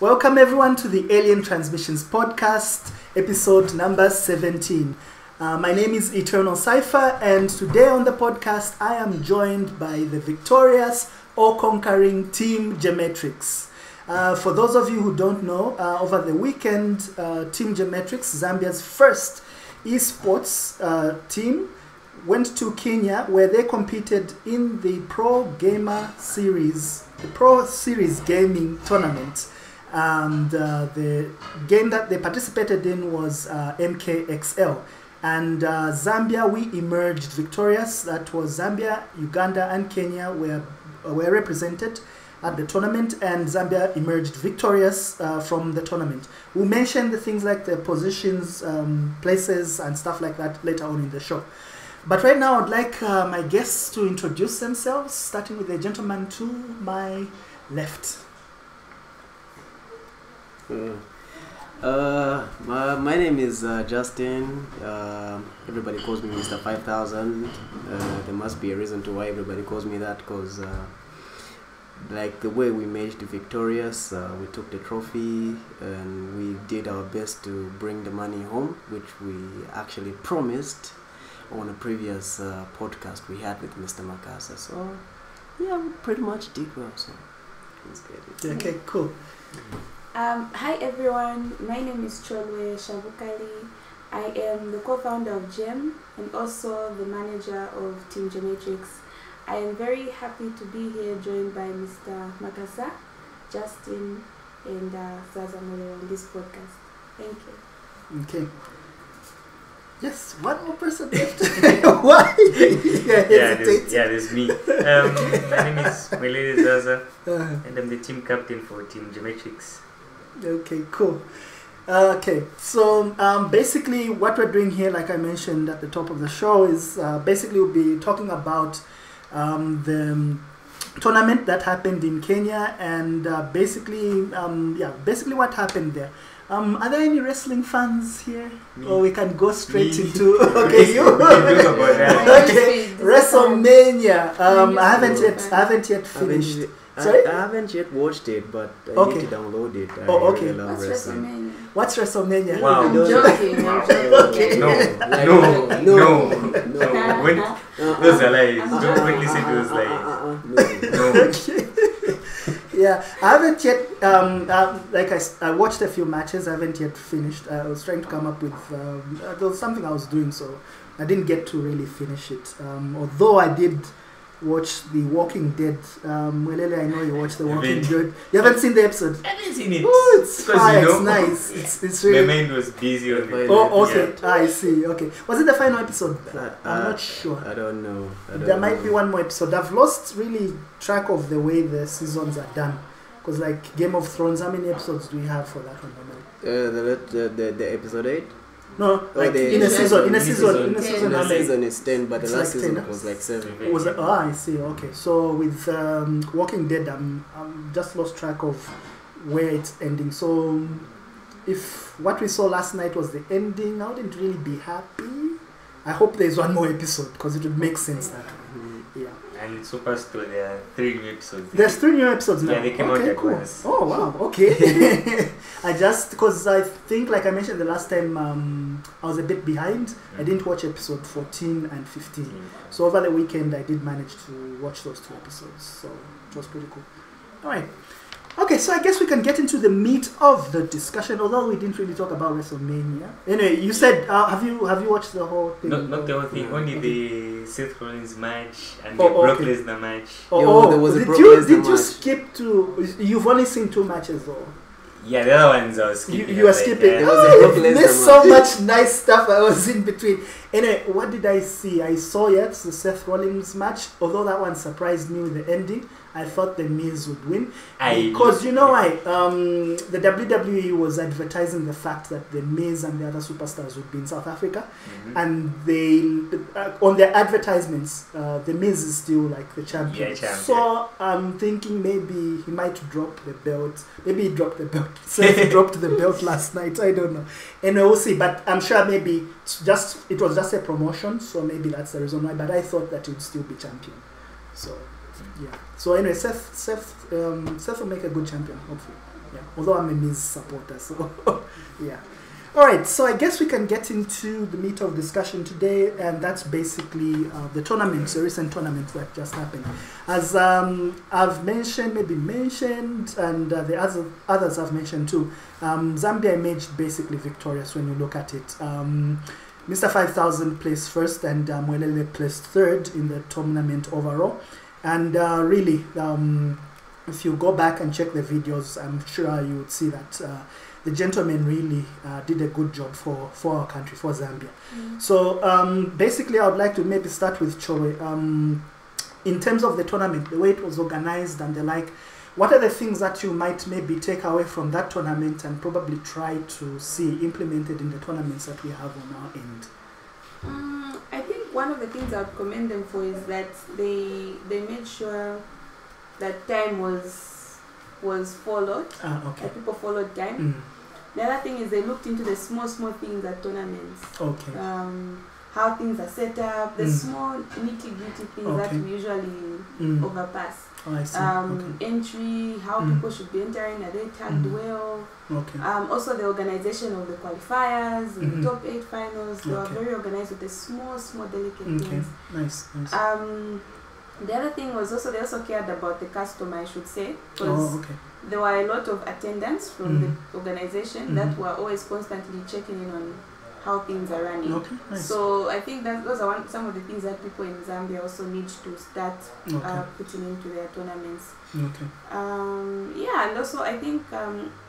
Welcome everyone to the Alien Tranzmissionz Podcast, episode number 17. My name is Eternal Cypher, and today on the podcast I am joined by the victorious or conquering Team Gematrix. For those of you who don't know, over the weekend, Team Gematrix, Zambia's first eSports team, went to Kenya where they competed in the Pro Series Gaming Tournament. And the game that they participated in was MKXL. And Zambia, we emerged victorious. That was Zambia, Uganda, and Kenya were represented at the tournament, and Zambia emerged victorious from the tournament. We'll mention the things like the positions, places, and stuff like that later on in the show. But right now, I'd like my guests to introduce themselves, starting with the gentleman to my left. My name is Justin. Everybody calls me Mr. 5000. There must be a reason to why everybody calls me that, because like the way we managed victorious, we took the trophy and we did our best to bring the money home, which we actually promised on a previous podcast we had with Mr. Makasa. So yeah, we pretty much did well, so let's get it. Okay, cool. Hi everyone, my name is Choolwe. I am the co-founder of GEM and also the manager of Team Gematrix. I am very happy to be here joined by Mr. Makasa, Justin, and Zaza on this podcast. Thank you. Okay. Yes, one more person left. Why? There's me. My name is Zaza, and I'm the team captain for Team Gematrix. Okay, cool. Okay, so basically what we're doing here, like I mentioned at the top of the show, is basically we'll be talking about the tournament that happened in Kenya, and basically what happened there. Are there any wrestling fans here? Me. Or we can go straight into okay, you okay, WrestleMania. I haven't yet finished. Sorry? I haven't yet watched it, but I need to download it. Okay. Really love wrestling. What's WrestleMania? Wow. I'm joking. Okay. No. When those are lies. Don't listen to those lies. No. Okay. Yeah, I haven't yet. I watched a few matches. I haven't yet finished. I was trying to come up with. There was something I was doing, so I didn't get to really finish it. Although I did watch The Walking Dead. Welele, I know you watched The Walking Dead. You haven't seen the episode? I haven't seen it. Oh, it's fire. It's nice. It's really. My mind was busy on it. Oh, okay. Yeah. I see. Okay. Was it the final episode? I'm not sure. I don't know. There might be one more episode. I've lost really track of the way the seasons are done. Because like Game of Thrones, how many episodes do we have for that one normally? The episode 8? No, like in a season it's 10, but the last like season was like 7. I see. Okay, so with Walking Dead, I'm just lost track of where it's ending. So if what we saw last night was the ending, I wouldn't really be happy. I hope there's one more episode because it would make sense that way. Yeah. And it's supposed to there are 3 new episodes. There's 3 new episodes now. Yeah, they came out at once. Oh wow, okay. Because I think, like I mentioned the last time, I was a bit behind. I didn't watch episode 14 and 15. So over the weekend, I did manage to watch those 2 episodes. So it was pretty cool. All right. Okay, so I guess we can get into the meat of the discussion, although we didn't really talk about WrestleMania. Anyway, you said, have you watched the whole thing? Not the whole thing, only the Seth Rollins match and the Brock Lesnar match. There was a Brock Lesnar match. Did you skip to... You've only seen 2 matches though. Yeah, the other ones I was skipping. You were skipping. There was a Brock Lesnar There's so much nice stuff I was in between. Anyway, what did I see? I saw the Seth Rollins match, although that one surprised me with the ending. I thought the Miz would win because you know why? The WWE was advertising the fact that the Miz and the other superstars would be in South Africa, and they on their advertisements, the Miz is still like the champion. Yeah, champion. So I'm thinking maybe he might drop the belt. Maybe he dropped the belt. Seth dropped the belt last night. I don't know. And we'll see. But I'm sure maybe it was just a promotion. So maybe that's the reason why. But I thought that he would still be champion. So. Yeah. So anyway, Seth will make a good champion, hopefully. Although I'm a Miz supporter, so yeah. All right, so I guess we can get into the meat of discussion today, and that's basically the tournaments, the recent tournaments that just happened. As I've mentioned, and the others have mentioned too, Zambia emerged basically victorious when you look at it. Mr. 5000 placed first, and Mwelele placed third in the tournament overall. And really, if you go back and check the videos, I'm sure you would see that the gentleman really did a good job for our country, for Zambia. So basically, I would like to maybe start with Choolwe. In terms of the tournament, the way it was organized and the like, what are the things that you might maybe take away from that tournament and probably try to see implemented in the tournaments that we have on our end? I think one of the things I would commend them for is that they made sure that time was followed. Okay. That people followed time. The other thing is they looked into the small things at tournaments. Okay. How things are set up, the small nitty-gritty things that we usually overpass. Oh, I see. Entry, how people should be entering, are they tagged well? Okay. Also the organization of the qualifiers, the top 8 finals, they were very organized with the small delicate things. Nice. The other thing was they also cared about the customer, I should say, because there were a lot of attendants from the organization that were always constantly checking in on how things are running. Okay, nice. So I think that those are some of the things that people in Zambia also need to start putting into their tournaments. Okay. And also I think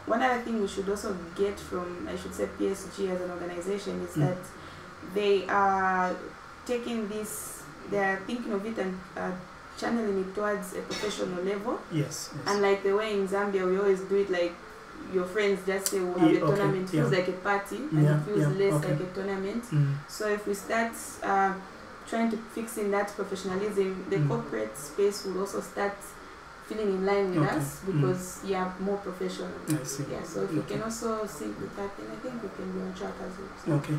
one other thing we should also get from, I should say, PSG as an organization is that they are taking this, they are thinking of it and channeling it towards a professional level. Yes. And like the way in Zambia we always do it, like your friends just say we'll have a tournament, feels like a party and it feels less like a tournament. So if we start trying to fix in that professionalism, the corporate space will also start feeling in line with us because more professional. I see. Yeah, so if we can also sync with that, then I think we can be on track as well. Okay.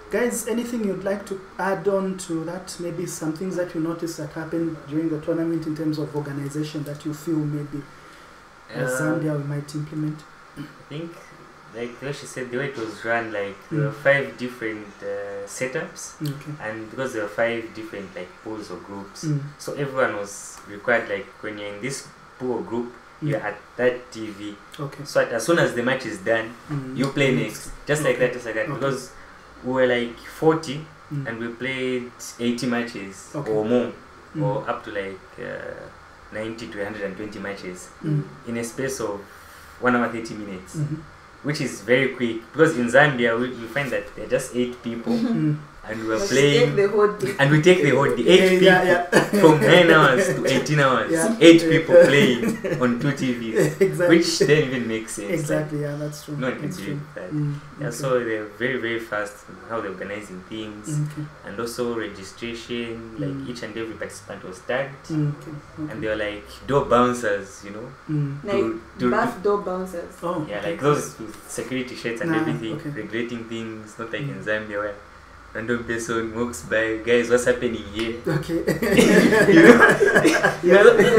Guys, anything you'd like to add on to that? Maybe some things that you noticed that happened during the tournament in terms of organization that you feel maybe as Zambia we might implement? I think, like what she said, the way it was run, like there were 5 different setups, and because there were 5 different like pools or groups, so everyone was required, like when you're in this pool or group, you're at that TV. So as soon as the match is done, you play next, just like that, because we were like 40 and we played 80 matches or more, or up to like 90 to 120 matches in a space of 1 hour 30 minutes, which is very quick, because in Zambia we find that there are just 8 people and we are playing and we take the whole day, 8 people from 9 hours to 18 hours, 8 people playing on 2 TVs, which then even makes sense. Exactly, that's true. No one can believe that. So they're very, very fast in how they're organizing things, and also registration, like each and every participant was tagged, and they were like door bouncers, you know, like door bouncers. Like those with security shirts and everything, regulating things, not like in Zambia where random person walks by, guys, what's happening here?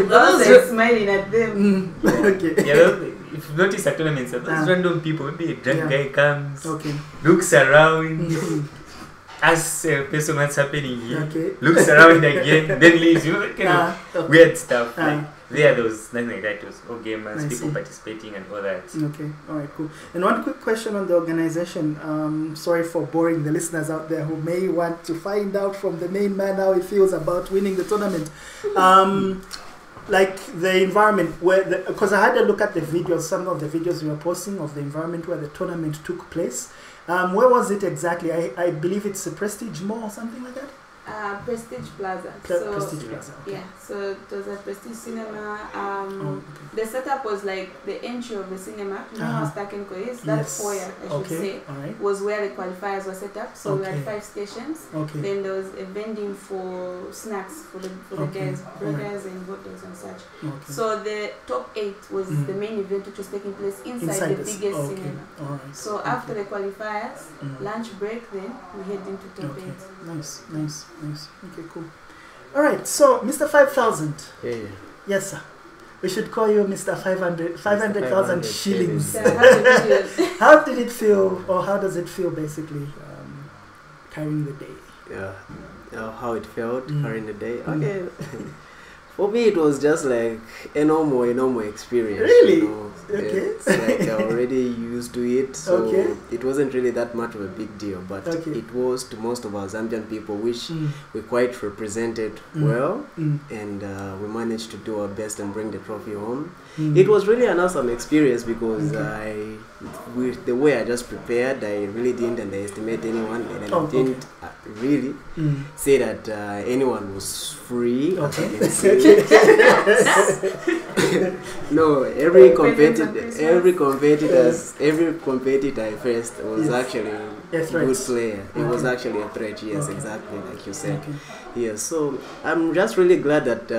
Those smiling at them. If you notice at tournaments, those random people, maybe a drunk guy comes, looks around, asks a person what's happening here, looks around again, then leaves, kind of weird stuff. There was nothing like that. It was all gamers, people participating and all that. Okay, alright, cool. And one quick question on the organization. Sorry for boring the listeners out there who may want to find out from the main man how he feels about winning the tournament. Like the environment, because I had a look at the videos, some of the videos you were posting of the environment where the tournament took place. Where was it exactly? I believe it's a Prestige Mall or something like that? Prestige Plaza. Prestige Plaza. Yeah, so it was a Prestige Cinema. The setup was like the entry of the cinema. You know how Stakenko is? That foyer, I should say, was where the qualifiers were set up. So we had 5 stations. Then there was a vending for snacks for the guys, burgers and bottles and such. So the top 8 was the main event, which was taking place inside the biggest cinema. So after the qualifiers, lunch break, then we head into top 8. Nice. Okay, cool. Alright, so Mr. 5000. Yeah. Yes, sir. We should call you Mr. 500,000 shillings. How did it feel, or how does it feel, basically, carrying the day? Yeah, how it felt carrying the day. Okay. For me, it was just like a normal experience. Really? You know? Okay. It's like I already used to it, so it wasn't really that much of a big deal. But it was to most of our Zambian people, which we quite represented well, and we managed to do our best and bring the trophy home. It was really an awesome experience because with the way I just prepared, I really didn't underestimate anyone, and I didn't really say that anyone was free. No, every competitor I faced was actually a good player. It was actually a threat. Yes, exactly like you said. Yes, so I'm just really glad that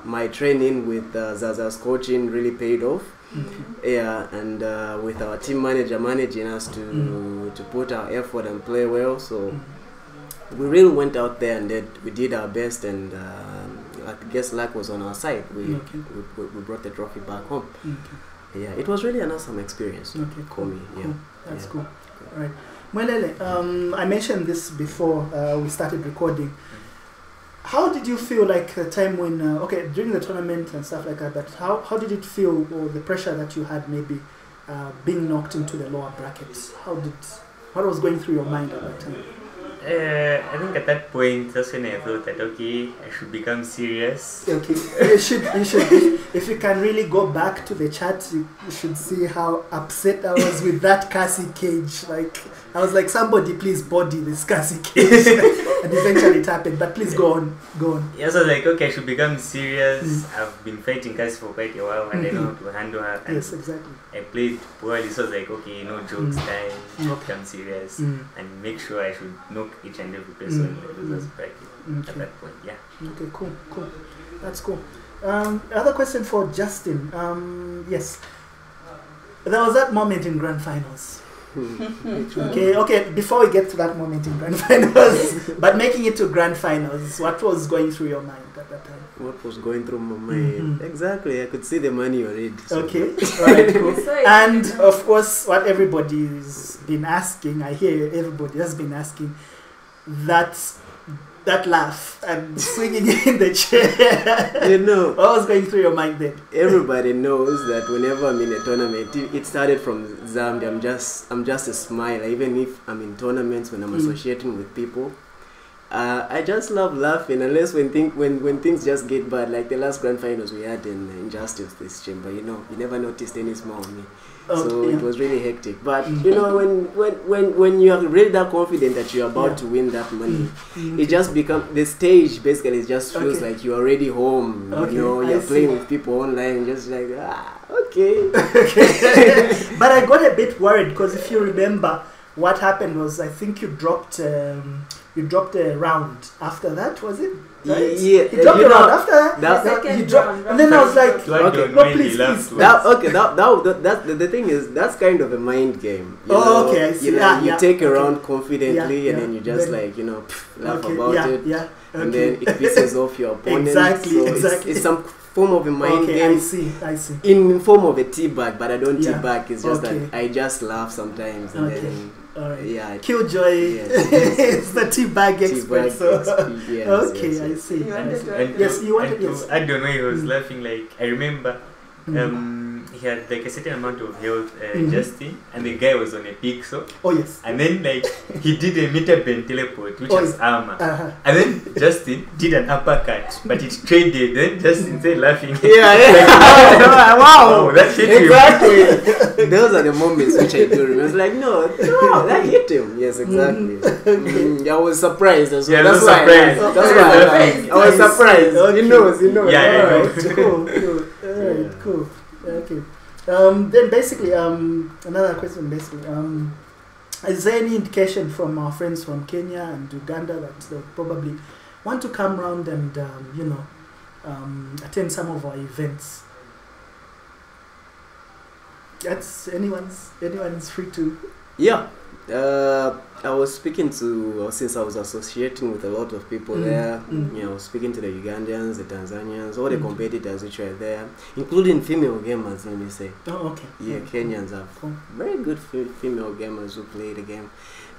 my training with Zaza's coaching really paid off. Yeah, and with our team manager managing us to put our effort and play well, so we really went out there and we did our best, and I guess luck was on our side. We brought the trophy back home. Yeah, it was really an awesome experience. Cool. That's cool. All right, Mwelele, I mentioned this before we started recording. How did you feel like the time when, during the tournament and stuff like that, but how did it feel, or the pressure that you had maybe being knocked into the lower brackets? What was going through your mind at that time? I think at that point, that's when I thought that, I should become serious. Okay, you should. If you can really go back to the chat, you should see how upset I was with that Cassie cage. Like, I was like, somebody please body this Cassie cage. And eventually it happened, but please go on. Yeah, so I was like, I should become serious. I've been fighting Cassie for quite a while, and I know how to handle her. And yes, exactly. I played poorly, so I was like, no jokes time, become serious, and make sure I should knock each and every person in the losers bracket at that point. Yeah. Okay, cool. That's cool. Other question for Justin. Yes, there was that moment in grand finals. Okay. Before we get to that moment in grand finals, but making it to grand finals, what was going through your mind at that time? What was going through my mind? Exactly, I could see the money already. So. Okay, right, cool. And of course, what everybody's been asking, I hear everybody has been asking, that laugh and swinging in the chair. What was going through your mind then? Everybody knows that whenever I'm in a tournament, it started from Zambia. I'm just a smiler. Even if I'm in tournaments, when I'm associating with people, I just love laughing. Unless when things just get bad, like the last grand finals we had in Injustice this chamber. You never noticed any smile on me. So it was really hectic. But when you are really that confident that you're about to win that money, it just becomes the stage. Basically, it just feels like you're already home. You're playing with people online, just like okay. But I got a bit worried because if you remember, what happened was I think you dropped a round after that. Was it? Right? Yeah, he dropped a round after that. He dropped, and then I was like, please. The thing is, that's kind of a mind game. I see. You take a round confidently, and then you just laugh about it, and then it pisses off your opponent. Exactly. It's some form of a mind game. I see. In form of a tea bag, but I don't tea bag. It's just that I just laugh sometimes, and then. Alright. Yeah. Killjoy is the tea bag expert. Yes, I see. Yes, you wanted. Yes. I don't know. He was laughing like I remember. He had like a certain amount of health, Justin, and the guy was on a pixel. Oh yes. And then like he did a meter bend teleport, which was armor. And then Justin did an uppercut, but it traded. Then Justin started laughing. Wow, that hit exactly. Those are the moments which I do remember. It's like no, that hit him. Yes, exactly. I was surprised as well. That's why. I was surprised. He knows. Yeah. Cool. Okay. Then basically, another question. Basically, is there any indication from our friends from Kenya and Uganda that they'll probably want to come around and attend some of our events? That's anyone's free to. Yeah. I was speaking to, since I was associating with a lot of people there, you know, speaking to the Ugandans, the Tanzanians, all the competitors which were there, including female gamers, let me say. Oh, okay. Yeah, Kenyans have very good female gamers who play the game.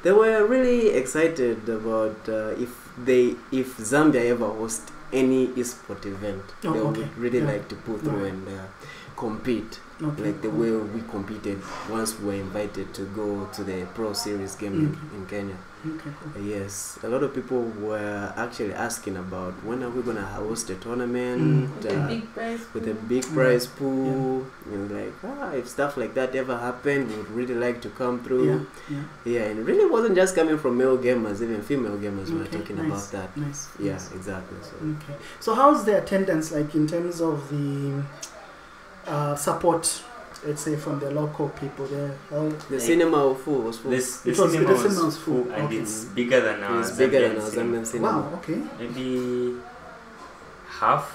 They were really excited about if Zambia ever host any esport event, they would really like to pull through and compete. Like the way we competed once we were invited to go to the Pro Series game in Kenya. Yes, a lot of people were actually asking about when are we going to host a tournament with a big prize pool. You know, like, if stuff like that ever happened, we would really like to come through. Yeah, and it really wasn't just coming from male gamers, even female gamers were talking about that. Yeah, exactly. So how's the attendance like in terms of the support, let's say, from the local people there? The cinema was full. The cinema was full, and it's bigger than our Zambian cinema. Wow, okay. Maybe half.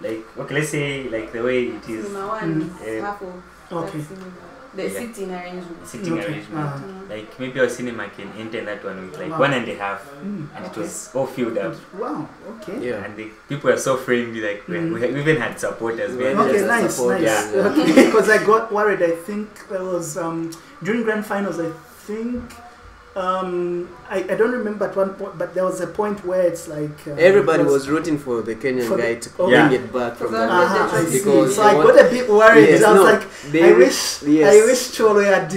Like, okay, let's say like the way it is. Cinema one is half of that cinema. The seating arrangement. Like maybe our cinema can enter that one with like 1.5, and it was all filled up. Wow, okay. Yeah. And the people are so friendly, like we even had supporters. Okay, nice. Yeah. Okay, because I got worried. I think there was during grand finals, I think I don't remember at one point, but there was a point where it's like everybody was rooting for the Kenyan guy to bring it back from the because so I got a bit worried. Yes, I was like, I wish Choolwe had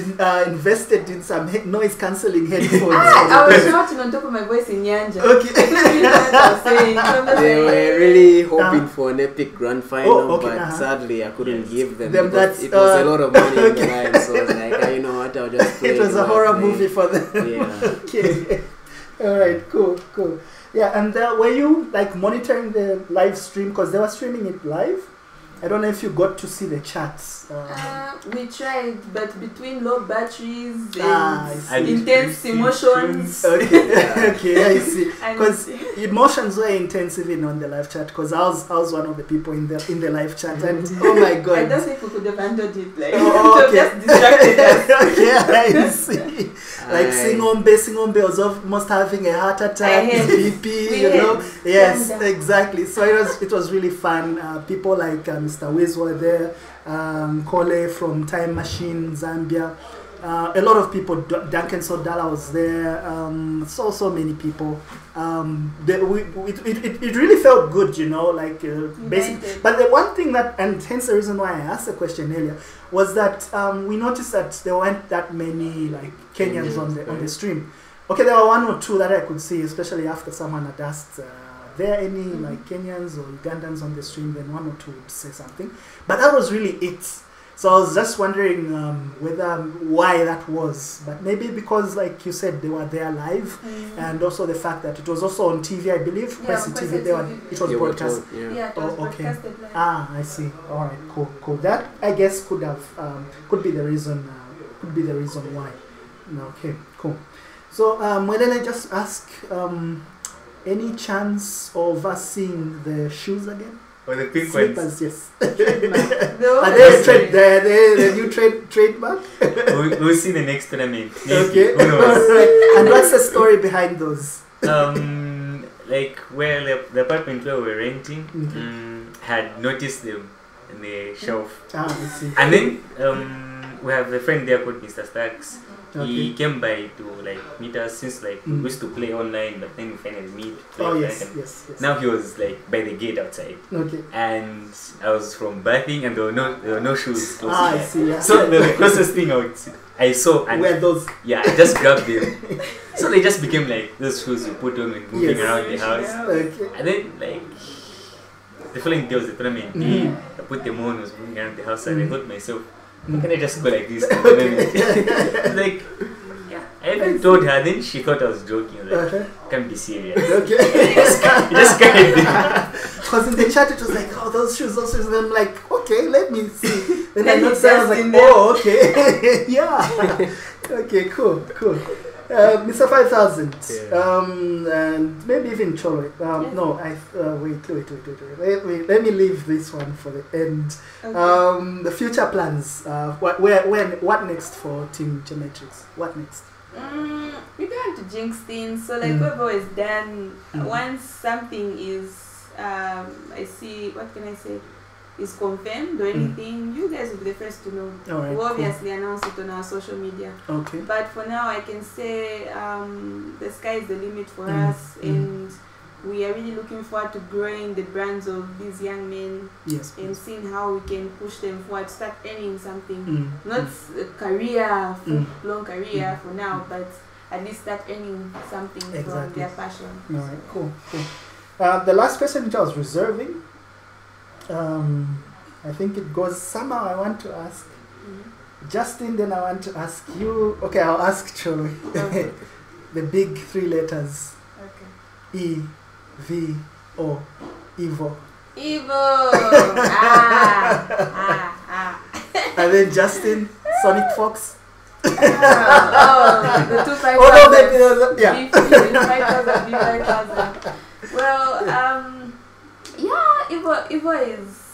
invested in some noise cancelling headphones. I was shouting on top of my voice in Nyanja. Okay. They were really hoping for an epic grand final, but sadly I couldn't give them because it was a lot of money on the line. So I was like, you know what, I'll just play. It was a horror movie for them. Yeah. Okay. All right. Cool. Yeah. And were you like monitoring the live stream because they were streaming it live? I don't know if you got to see the chats. We tried, but between low batteries and intense emotions. Okay, I see. Because emotions were intense even on the live chat. Because I was one of the people in the live chat, and oh my god! I don't think we could have handled it. Like, just distracted us. Okay, I see. Like Singombe was almost having a heart attack, BP, you know. Yes, exactly. So it was really fun. People like Mr. Wiz were there, Choolwe from Time Machine, Zambia. A lot of people, Duncan Sodala was there, so many people. It really felt good, you know, like basically. But the one thing that, and hence the reason why I asked the question earlier, was that we noticed that there weren't that many like Kenyans on the stream. Okay, there were one or two that I could see, especially after someone had asked, there any like Kenyans or Ugandans on the stream, then one or two would say something. But that was really it. So I was just wondering why that was. But maybe because, like you said, they were there live, and also the fact that it was also on TV, I believe. Yeah, TV, it was broadcast. It was broadcasted live. I see. All right, cool. That I guess could be the reason. Why. Okay, cool. So let me just ask, any chance of us seeing the shoes again? Or the pink slippers, ones? Yes. Are they the new trademark? We'll see the next tournament. Maybe. Okay. Who knows? Right. And what's the story behind those? Like where the apartment where we're renting had noticed them in the shelf. I see. And then we have a friend there called Mr. Stacks. Okay. He came by to like meet us since like we used to play online, but then we finally meet. Yes. Now he was like by the gate outside. Okay. And I was from bathing, and there were no shoes close. I see. Yeah. So the closest thing I saw, and were those? Yeah, I just grabbed them. So they just became like those shoes you put on when moving around the house. Okay. And then like the following day was the tournament. I put them on, was moving around the house, and I thought myself, how can I just go like this? Like, I even told her, then she thought I was joking. I was like, can't be serious. Okay. just kind of because in the chat it was like, oh, those shoes. And I'm like, okay, let me see. Then I noticed, I was like, oh, okay. Yeah. Okay, cool. Mr. 5000. And maybe even Choolwe. No, wait. Let me leave this one for the end. Okay. The future plans. What next for Team Gematrix? What next? We don't want to jinx things, so like we've always done. Once something is, I see, what can I say, is confirmed or anything, you guys will be the first to know. Alright, We'll obviously announce it on our social media. Okay. But for now, I can say the sky is the limit for us, and we are really looking forward to growing the brands of these young men. Yes. And seeing how we can push them forward, start earning something. Not a career, full-blown career for now, but at least start earning something from their passion. Alright, cool. The last question which I was reserving, I think it goes somehow I want to ask Justin, then I want to ask you. Okay, I'll ask Choolwe. Okay. The big 3 letters. Okay. EVO. Evo. And then Justin, Sonic Fox. The 2,500. Yeah. 5,000. Well, Evo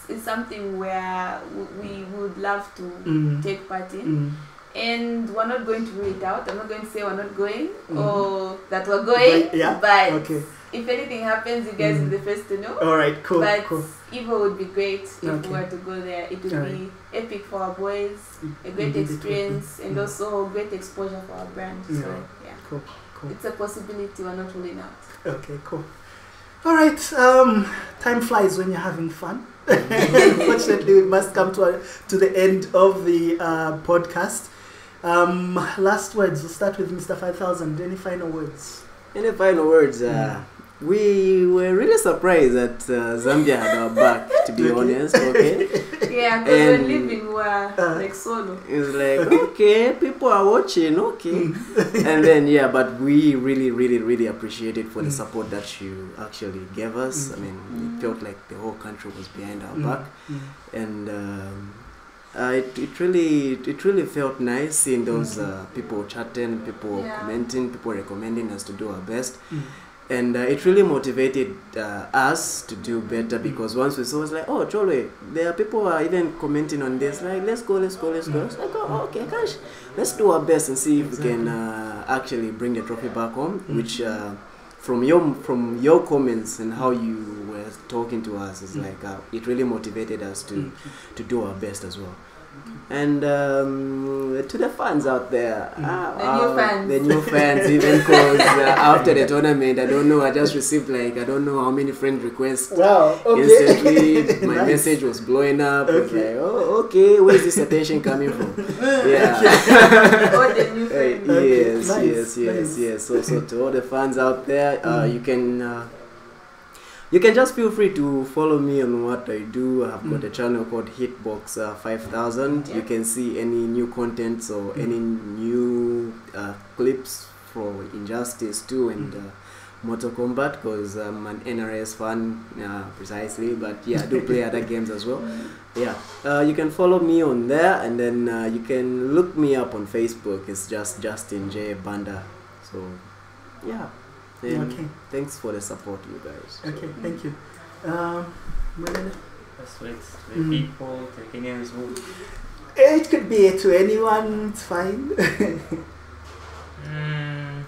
is something where we would love to take part in. And we're not going to rule it out. I'm not going to say we're not going or that we're going. But if anything happens, you guys will be the first to know. Alright, cool. But Evo would be great if we were to go there. It would be epic for our boys, a great experience, and also great exposure for our brand. So, yeah. Cool. It's a possibility we're not ruling out. Okay, cool. Alright, time flies when you're having fun. Unfortunately, we must come to the end of the podcast. Last words, we'll start with Mr. 5000. Any final words? Any final words? We were really surprised that Zambia had our back, to be honest, okay? Yeah, because we're living like solo. It's like, okay, people are watching, okay. And then, but we really appreciate it for the support that you actually gave us. I mean, it felt like the whole country was behind our back. And it really felt nice seeing those people chatting, people commenting, people recommending us to do our best. And it really motivated us to do better, because once we saw, it's like, oh, Choolwe, there are people who are even commenting on this, like, let's go. It's like, oh, okay, gosh, let's do our best and see if we can actually bring the trophy back home, which from your comments and how you were talking to us, is like, it really motivated us to do our best as well. And to the fans out there, the new fans, even because after the tournament, I don't know, I just received like, I don't know how many friend requests. Wow, okay. Instantly, my message was blowing up. It's like, oh, okay, where's this attention coming from? Yeah. All the new friends. Yes. So to all the fans out there, you can just feel free to follow me on what I do. I've got a channel called Hitbox 5000. You can see any new contents or any new clips for Injustice 2 and Mortal Kombat, because I'm an NRS fan precisely, but I do play other games as well. You can follow me on there, and then you can look me up on Facebook. It's just Justin J Banda. So thanks for the support, you guys. Okay, thank you. That's right. The people, the Kenyans who... It could be to anyone, it's fine. I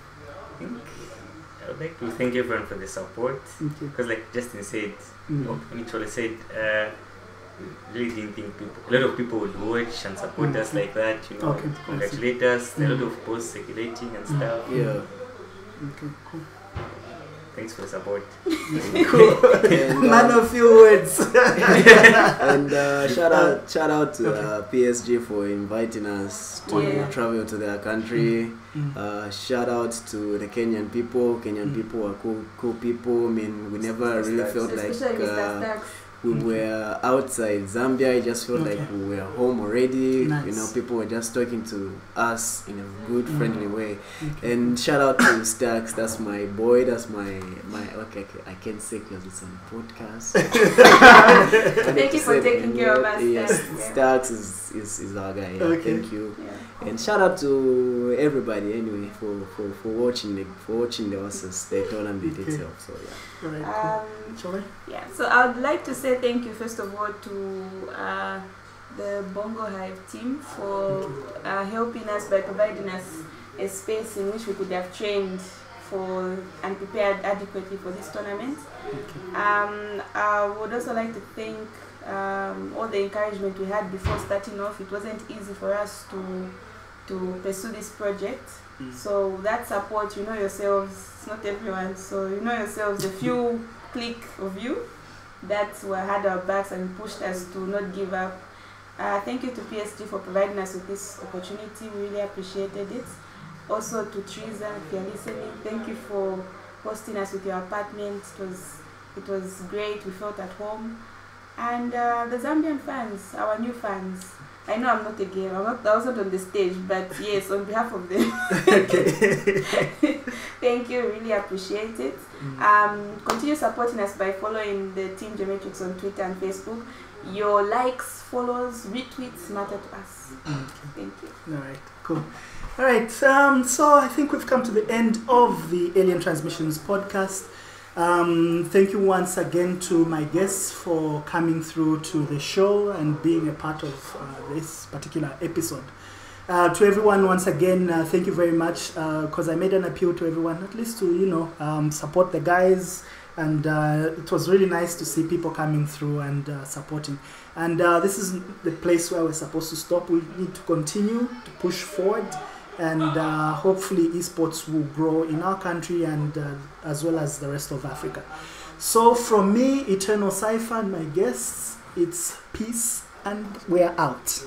would like to thank everyone for the support, because like Justin said, Choolwe said, really didn't think a lot of people would watch and support us like that, congratulate us, a lot of posts circulating and stuff. Okay, cool. Thanks for the support. Cool. And, man of few words. And shout out to PSG for inviting us to travel to their country. Shout out to the Kenyan people. Kenyan people are cool people. I mean, we never really felt like we were outside Zambia. It just felt like we were home already. Nice. People were just talking to us in a good, friendly way. And shout out to Stax. That's my boy. That's my okay. I can't say because it's on podcast. Thank you for taking care of us. Yes, Stax is our guy. Thank you. And shout out to everybody anyway for watching the horses, the tournament itself. So So I would like to say thank you first of all to the Bongo Hive team for helping us by providing us a space in which we could have trained for and prepared adequately for this tournament. Okay. I would also like to thank all the encouragement we had before starting off. It wasn't easy for us to pursue this project. So that support, you know yourselves, it's not everyone, so you know yourselves, a few clique of you that had our backs and pushed us to not give up. Thank you to PSG for providing us with this opportunity. We really appreciated it. Also to Teresa, if you're listening, thank you for hosting us with your apartment. It was great. We felt at home. And the Zambian fans, our new fans. I know I'm not a game. I wasn't on the stage, but yes, on behalf of them. Thank you. Really appreciate it. Continue supporting us by following the Team Gematrix on Twitter and Facebook. Your likes, follows, retweets matter to us. Thank you. All right, cool. All right, so I think we've come to the end of the Alien Tranzmissionz podcast. Thank you once again to my guests for coming through to the show and being a part of this particular episode. To everyone, once again, thank you very much, because I made an appeal to everyone, at least to, support the guys. And it was really nice to see people coming through and supporting. And this is the place where we're supposed to stop. We need to continue to push forward, and hopefully esports will grow in our country and as well as the rest of Africa. So from me, Eternal Cypher, and my guests, it's peace, and we're out.